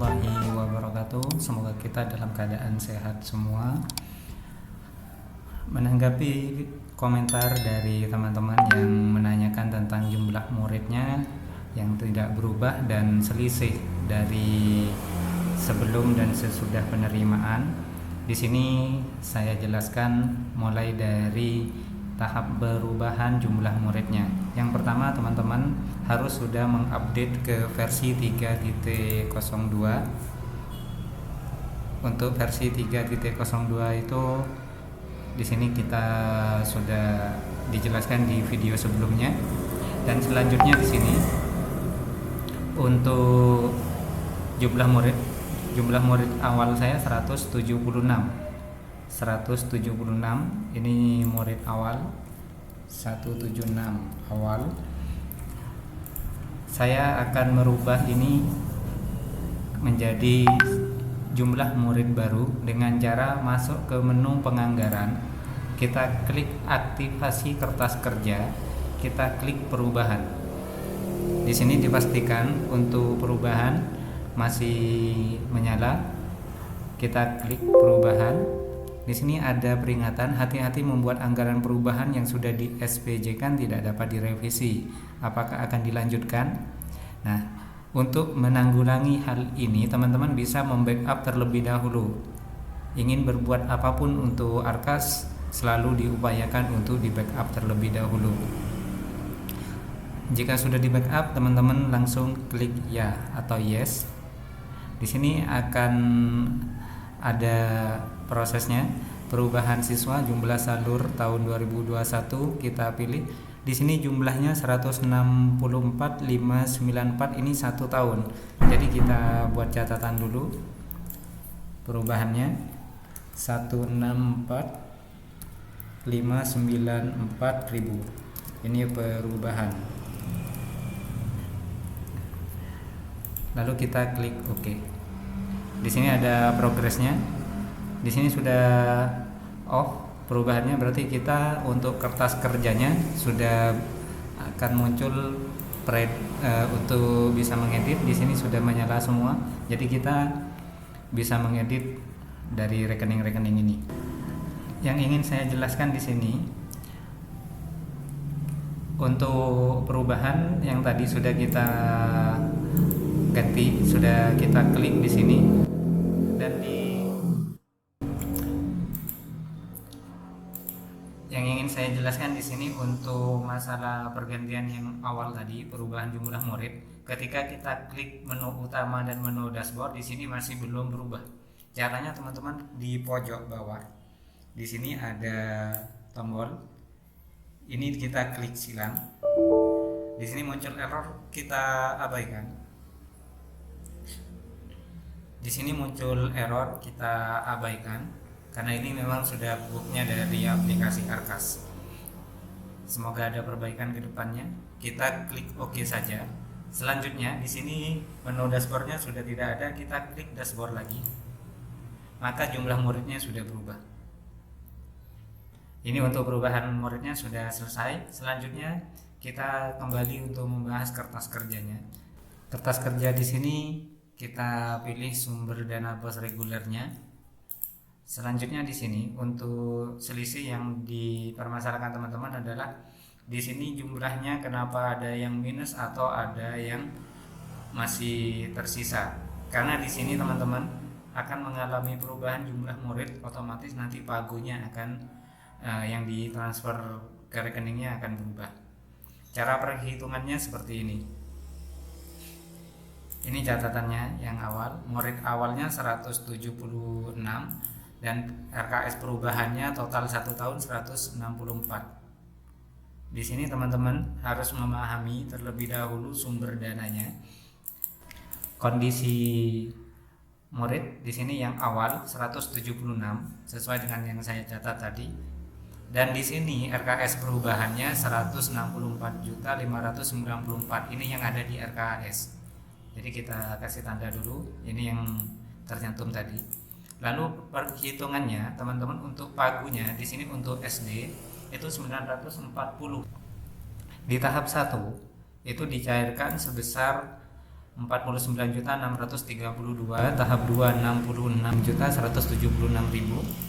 warahmatullahi wabarakatuh. Semoga kita dalam keadaan sehat semua. Menanggapi komentar dari teman-teman yang menanyakan tentang jumlah muridnya yang tidak berubah dan selisih dari sebelum dan sesudah penerimaan, di sini saya jelaskan mulai dari tahap perubahan jumlah muridnya. Yang pertama, teman-teman harus sudah mengupdate ke versi 3.02. Untuk versi 3.02 itu di sini kita sudah dijelaskan di video sebelumnya. Dan selanjutnya di sini untuk jumlah murid awal saya 176. Ini murid awal 176 awal. Saya akan merubah ini menjadi jumlah murid baru dengan cara masuk ke menu penganggaran, kita klik aktivasi kertas kerja, kita klik perubahan. Di sini dipastikan untuk perubahan masih menyala. Kita klik perubahan. Di sini ada peringatan, hati-hati membuat anggaran perubahan yang sudah di SPJ kan tidak dapat direvisi. Apakah akan dilanjutkan? Nah, untuk menanggulangi hal ini, teman-teman bisa membackup terlebih dahulu. Ingin berbuat apapun untuk Arkas, selalu diupayakan untuk di backup terlebih dahulu. Jika sudah di backup, teman-teman langsung klik ya atau yes. Di sini akan ada prosesnya, perubahan siswa jumlah salur tahun 2021 kita pilih. Di sini jumlahnya 164.594, ini 1 tahun. Jadi kita buat catatan dulu. Perubahannya 164.594.000. Ini perubahan. Lalu kita klik OK. Di sini ada progresnya. Di sini sudah off perubahannya, berarti kita untuk kertas kerjanya sudah akan muncul untuk bisa mengedit. Di sini sudah menyala semua. Jadi kita bisa mengedit dari rekening-rekening ini. Yang ingin saya jelaskan di sini untuk perubahan yang tadi sudah kita ganti, sudah kita klik di sini dan yang ingin saya jelaskan di sini untuk masalah pergantian yang awal tadi, perubahan jumlah murid. Ketika kita klik menu utama dan menu dashboard, di sini masih belum berubah. Caranya teman-teman di pojok bawah, di sini ada tombol. Ini kita klik silang. Di sini muncul error, kita abaikan. Di sini muncul error, kita abaikan. Karena ini memang sudah bugnya dari aplikasi Arkas. Semoga ada perbaikan ke depannya. Kita klik OK saja. Selanjutnya di sini menu dashboardnya sudah tidak ada, kita klik dashboard lagi. Maka jumlah muridnya sudah berubah. Ini untuk perubahan muridnya sudah selesai. Selanjutnya kita kembali untuk membahas kertas kerjanya. Kertas kerja di sini kita pilih sumber dana bos regulernya. Selanjutnya di sini untuk selisih yang dipermasalahkan teman-teman adalah di sini jumlahnya kenapa ada yang minus atau ada yang masih tersisa. Karena di sini teman-teman akan mengalami perubahan jumlah murid, otomatis nanti pagunya akan yang ditransfer ke rekeningnya akan berubah. Cara perhitungannya seperti ini. Ini catatannya yang awal, murid awalnya 176 dan RKS perubahannya total 1 tahun 164. Di sini teman-teman harus memahami terlebih dahulu sumber dananya. Kondisi murid di sini yang awal 176 sesuai dengan yang saya catat tadi. Dan di sini RKS perubahannya 164.594. Ini yang ada di RKS. Jadi kita kasih tanda dulu, ini yang tercantum tadi. Lalu perhitungannya teman-teman untuk pagunya di sini untuk SD itu 940. Di tahap 1 itu dicairkan sebesar 49.632, tahap 2 66.176.000.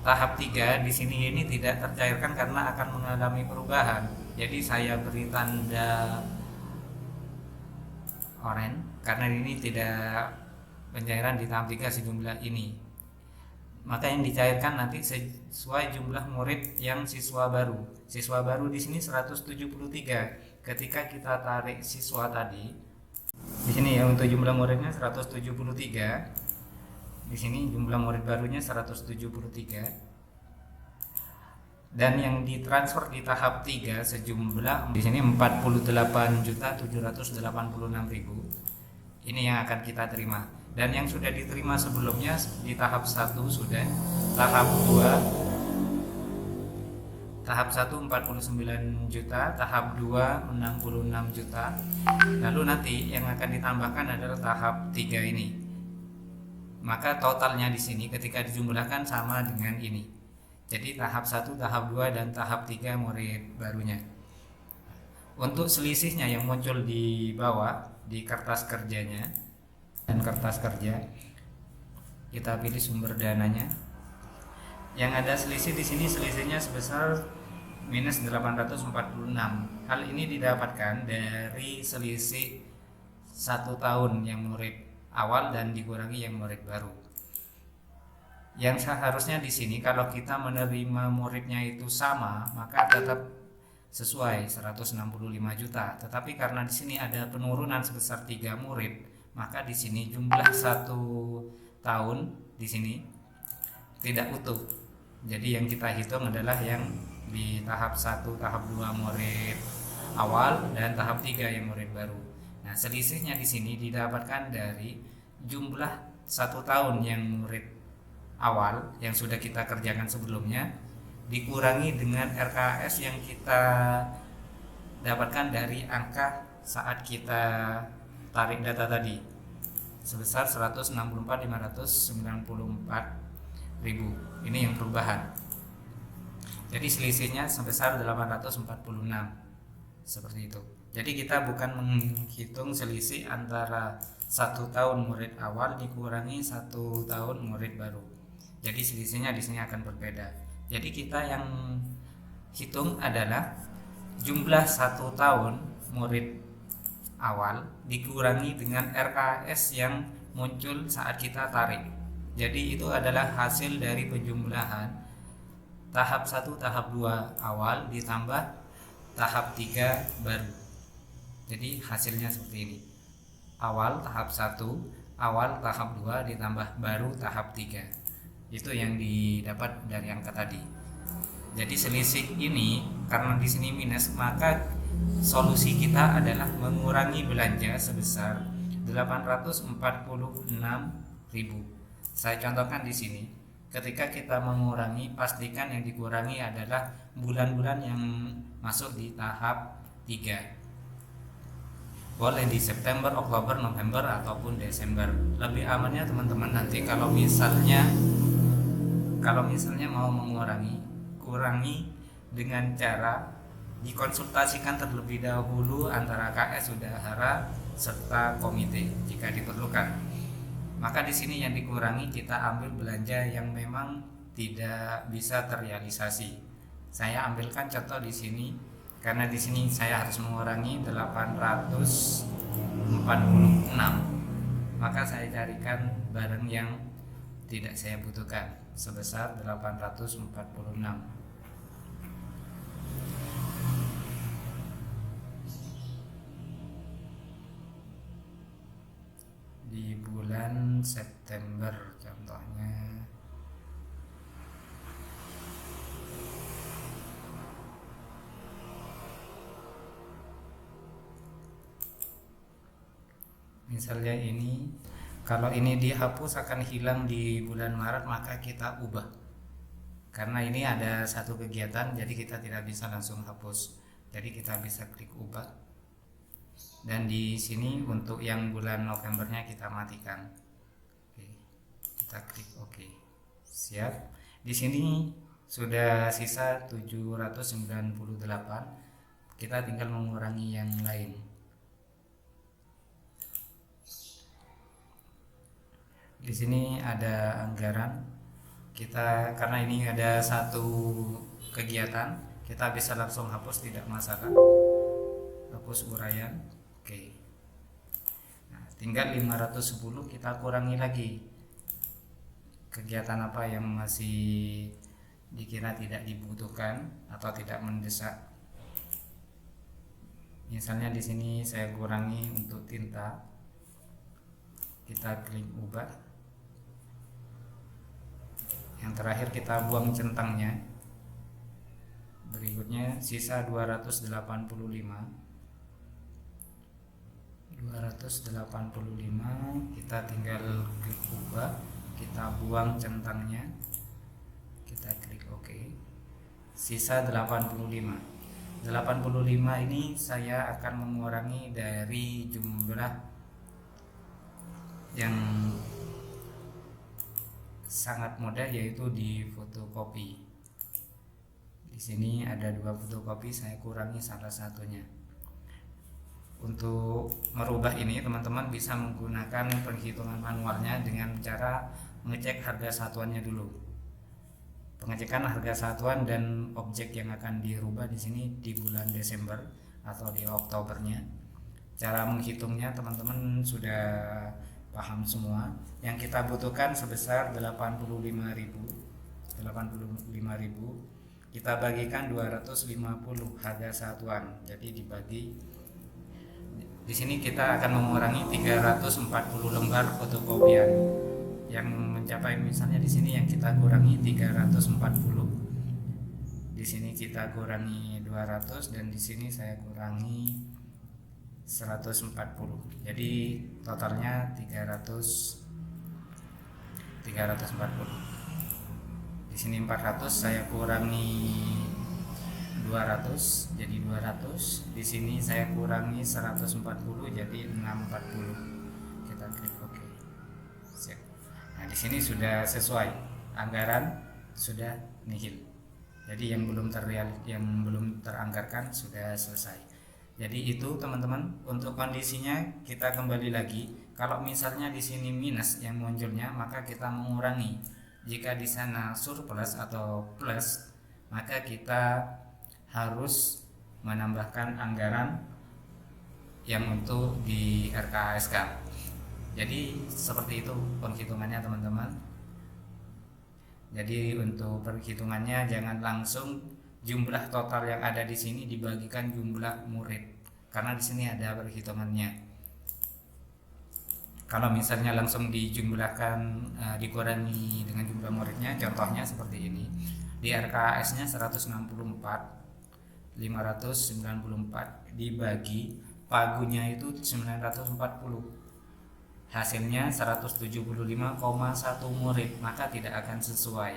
Tahap 3 di sini ini tidak tercairkan karena akan mengalami perubahan. Jadi saya beri tanda oranye karena ini tidak pencairan di tahap 3 sejumlah ini. Maka yang dicairkan nanti sesuai jumlah murid yang siswa baru. Siswa baru di sini 173. Ketika kita tarik siswa tadi, di sini ya untuk jumlah muridnya 173. Di sini jumlah murid barunya 173. Dan yang ditransfer di tahap 3 sejumlah di sini 48.786.000. Ini yang akan kita terima. Dan yang sudah diterima sebelumnya di tahap 1 sudah, tahap 2 tahap 1 49 juta, tahap 2 66 juta. Lalu nanti yang akan ditambahkan adalah tahap 3 ini. Maka totalnya di sini ketika dijumlahkan sama dengan ini. Jadi tahap 1, tahap 2 dan tahap 3 murid barunya. Untuk selisihnya yang muncul di bawah di kertas kerjanya dan kertas kerja, kita pilih sumber dananya. Yang ada selisih di sini, selisihnya sebesar minus 846. Hal ini didapatkan dari selisih 1 tahun yang murid awal dan dikurangi yang murid baru. Yang seharusnya di sini kalau kita menerima muridnya itu sama, maka tetap sesuai 165 juta. Tetapi karena di sini ada penurunan sebesar 3 murid, maka di sini jumlah 1 tahun di sini tidak utuh. Jadi yang kita hitung adalah yang di tahap 1, tahap 2 murid awal dan tahap 3 yang murid baru. Nah, selisihnya di sini didapatkan dari jumlah 1 tahun yang murid awal yang sudah kita kerjakan sebelumnya dikurangi dengan RKS yang kita dapatkan dari angka saat kita tarik data tadi sebesar 164.594.000. Ini yang perubahan. Jadi selisihnya sebesar 846. Seperti itu. Jadi kita bukan menghitung selisih antara 1 tahun murid awal dikurangi 1 tahun murid baru. Jadi selisihnya di sini akan berbeda. Jadi kita yang hitung adalah jumlah 1 tahun murid awal dikurangi dengan RKS yang muncul saat kita tarik. Jadi itu adalah hasil dari penjumlahan tahap 1, tahap 2 awal ditambah tahap 3 baru. Jadi hasilnya seperti ini. Awal tahap 1, awal tahap 2 ditambah baru tahap 3. Itu yang didapat dari angka tadi. Jadi selisih ini karena di sini minus, maka solusi kita adalah mengurangi belanja sebesar 846.000. Saya contohkan di sini. Ketika kita mengurangi, pastikan yang dikurangi adalah bulan-bulan yang masuk di tahap 3. Boleh di September, Oktober, November ataupun Desember. Lebih amannya teman-teman nanti kalau misalnya mau mengurangi, kurangi dengan cara dikonsultasikan terlebih dahulu antara KS Udahara serta komite jika diperlukan. Maka di sini yang dikurangi kita ambil belanja yang memang tidak bisa terrealisasi. Saya ambilkan contoh di sini karena di sini saya harus mengurangi 846. Maka saya carikan barang yang tidak saya butuhkan sebesar 846. Di bulan September contohnya misalnya ini, kalau ini dihapus akan hilang di bulan Maret, maka kita ubah karena ini ada satu kegiatan, jadi kita tidak bisa langsung hapus, jadi kita bisa klik ubah. Dan di sini untuk yang bulan Novembernya kita matikan. Oke, kita klik OK. Siap. Di sini sudah sisa 798. Kita tinggal mengurangi yang lain. Di sini ada anggaran. Kita karena ini ada satu kegiatan, kita bisa langsung hapus, tidak masalah. Hapus uraian. Oke. Nah, tinggal 510 kita kurangi lagi. Kegiatan apa yang masih dikira tidak dibutuhkan atau tidak mendesak. Misalnya di sini saya kurangi untuk tinta. Kita klik ubah. Yang terakhir kita buang centangnya. Berikutnya sisa 285. 285 kita tinggal klik ubah, kita buang centangnya, kita klik OK. Sisa 85 ini saya akan mengurangi dari jumlah yang sangat mudah, yaitu di fotokopi. Di sini ada 2 fotokopi, saya kurangi salah satunya. Untuk merubah ini teman-teman bisa menggunakan penghitungan manualnya dengan cara mengecek harga satuannya dulu. Pengecekan harga satuan dan objek yang akan dirubah di sini di bulan Desember atau di Oktobernya. Cara menghitungnya teman-teman sudah paham semua. Yang kita butuhkan sebesar 85.000. Kita bagikan 250 harga satuan. Jadi dibagi. Di sini kita akan mengurangi 340 lembar fotokopian yang mencapai, misalnya di sini yang kita kurangi 340. Di sini kita kurangi 200 dan di sini saya kurangi 140. Jadi totalnya 340. Di sini 400 saya kurangi 200 jadi 200. Di sini saya kurangi 140 jadi 640. Kita klik OK. Siap. Nah, di sini sudah sesuai. Anggaran sudah nihil. Jadi yang belum teranggarkan sudah selesai. Jadi itu teman-teman, untuk kondisinya kita kembali lagi. Kalau misalnya di sini minus yang munculnya, maka kita mengurangi. Jika di sana surplus atau plus, maka kita harus menambahkan anggaran yang untuk di RKASK. Jadi seperti itu penghitungannya teman-teman. Jadi untuk perhitungannya jangan langsung jumlah total yang ada di sini dibagikan jumlah murid, karena di sini ada perhitungannya. Kalau misalnya langsung dijumlahkan dikurangi dengan jumlah muridnya, contohnya seperti ini. Di RKAS-nya 594 dibagi pagunya itu 940, hasilnya 175,1 murid, maka tidak akan sesuai.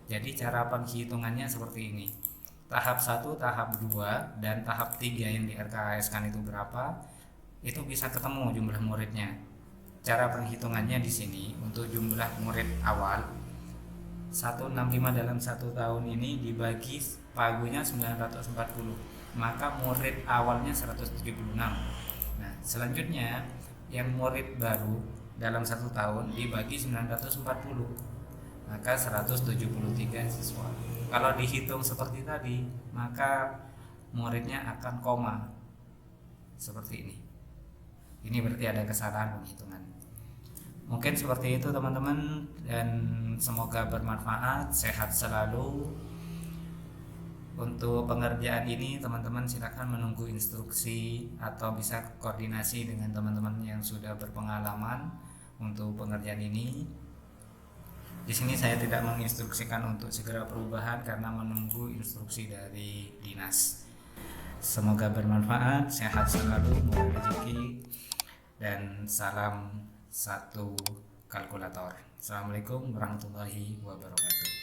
Jadi cara penghitungannya seperti ini. Tahap 1, tahap 2, dan tahap 3 yang di RKAS kan itu berapa, itu bisa ketemu jumlah muridnya. Cara penghitungannya di sini untuk jumlah murid awal 165 dalam 1 tahun ini dibagi pagunya 940, maka murid awalnya 176. Nah, selanjutnya yang murid baru dalam 1 tahun dibagi 940, maka 173 siswa. Kalau dihitung seperti tadi, maka muridnya akan koma seperti ini. Ini berarti ada kesalahan penghitungan. Mungkin seperti itu teman-teman, dan semoga bermanfaat. Sehat selalu. Untuk pengerjaan ini teman-teman silakan menunggu instruksi atau bisa koordinasi dengan teman-teman yang sudah berpengalaman untuk pengerjaan ini. Di sini saya tidak menginstruksikan untuk segera perubahan karena menunggu instruksi dari dinas. Semoga bermanfaat, sehat selalu, murah rezeki, dan salam satu kalkulator. Assalamualaikum warahmatullahi wabarakatuh.